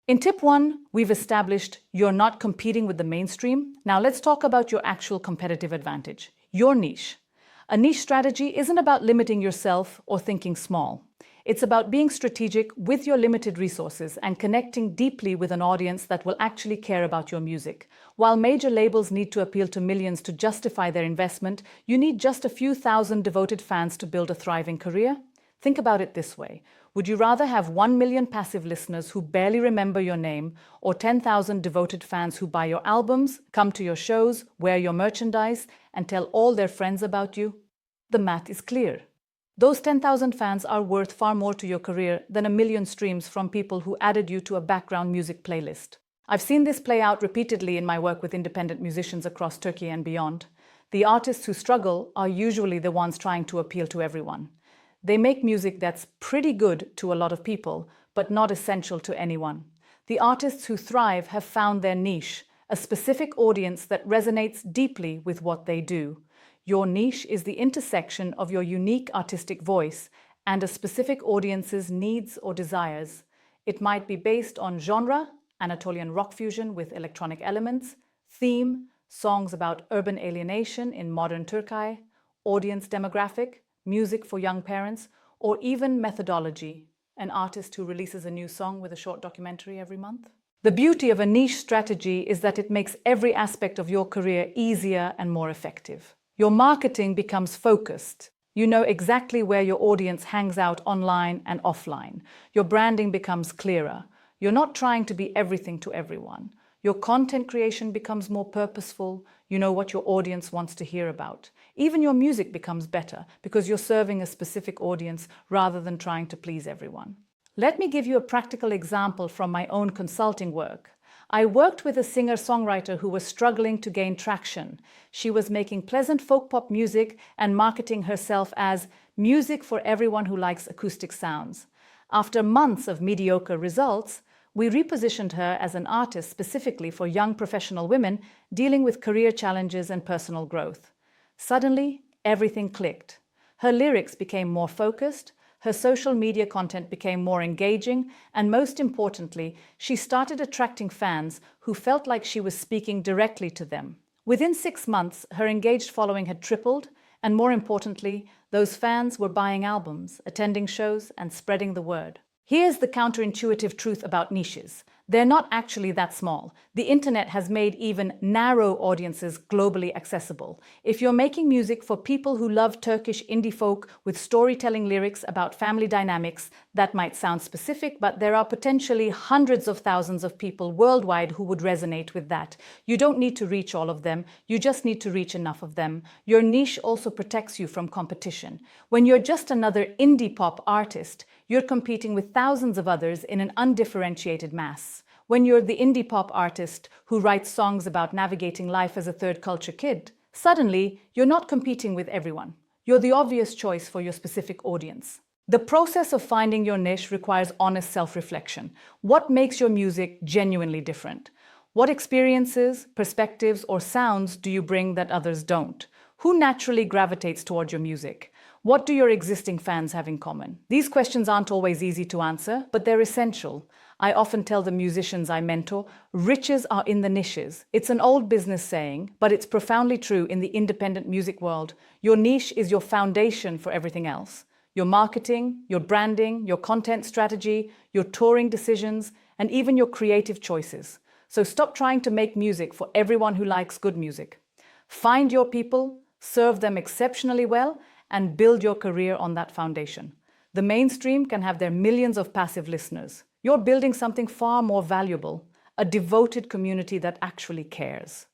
In tip 1, we've established you're not competing with the mainstream. Now let's talk about your actual competitive advantage, your niche. A niche strategy isn't about limiting yourself or thinking small. It's about being strategic with your limited resources and connecting deeply with an audience that will actually care about your music. While major labels need to appeal to millions to justify their investment, you need just a few thousand devoted fans to build a thriving career. Think about it this way. Would you rather have 1 million passive listeners who barely remember your name, or 10,000 devoted fans who buy your albums, come to your shows, wear your merchandise, and tell all their friends about you? The math is clear. Those 10,000 fans are worth far more to your career than a million streams from people who added you to a background music playlist. I've seen this play out repeatedly in my work with independent musicians across Turkey and beyond. The artists who struggle are usually the ones trying to appeal to everyone. They make music that's pretty good to a lot of people, but not essential to anyone. The artists who thrive have found their niche, a specific audience that resonates deeply with what they do. Your niche is the intersection of your unique artistic voice and a specific audience's needs or desires. It might be based on genre, Anatolian rock fusion with electronic elements, theme, songs about urban alienation in modern Turkey, audience demographic, music for young parents, or even methodology, an artist who releases a new song with a short documentary every month. The beauty of a niche strategy is that it makes every aspect of your career easier and more effective. Your marketing becomes focused. You know exactly where your audience hangs out online and offline. Your branding becomes clearer. You're not trying to be everything to everyone. Your content creation becomes more purposeful. You know what your audience wants to hear about. Even your music becomes better because you're serving a specific audience rather than trying to please everyone. Let me give you a practical example from my own consulting work. I worked with a singer-songwriter who was struggling to gain traction. She was making pleasant folk pop music and marketing herself as music for everyone who likes acoustic sounds. After months of mediocre results, we repositioned her as an artist specifically for young professional women dealing with career challenges and personal growth. Suddenly, everything clicked. Her lyrics became more focused, her social media content became more engaging, and most importantly, she started attracting fans who felt like she was speaking directly to them. Within 6 months, her engaged following had tripled, and more importantly, those fans were buying albums, attending shows, and spreading the word. Here's the counterintuitive truth about niches. They're not actually that small. The internet has made even narrow audiences globally accessible. If you're making music for people who love Turkish indie folk with storytelling lyrics about family dynamics, that might sound specific, but there are potentially hundreds of thousands of people worldwide who would resonate with that. You don't need to reach all of them. You just need to reach enough of them. Your niche also protects you from competition. When you're just another indie pop artist, you're competing with thousands of others in an undifferentiated mass. When you're the indie pop artist who writes songs about navigating life as a third culture kid, suddenly you're not competing with everyone. You're the obvious choice for your specific audience. The process of finding your niche requires honest self-reflection. What makes your music genuinely different? What experiences, perspectives, or sounds do you bring that others don't? Who naturally gravitates toward your music? What do your existing fans have in common? These questions aren't always easy to answer, but they're essential. I often tell the musicians I mentor, riches are in the niches. It's an old business saying, but it's profoundly true in the independent music world. Your niche is your foundation for everything else. Your marketing, your branding, your content strategy, your touring decisions, and even your creative choices. So stop trying to make music for everyone who likes good music. Find your people, serve them exceptionally well, and build your career on that foundation. The mainstream can have their millions of passive listeners. You're building something far more valuable, a devoted community that actually cares.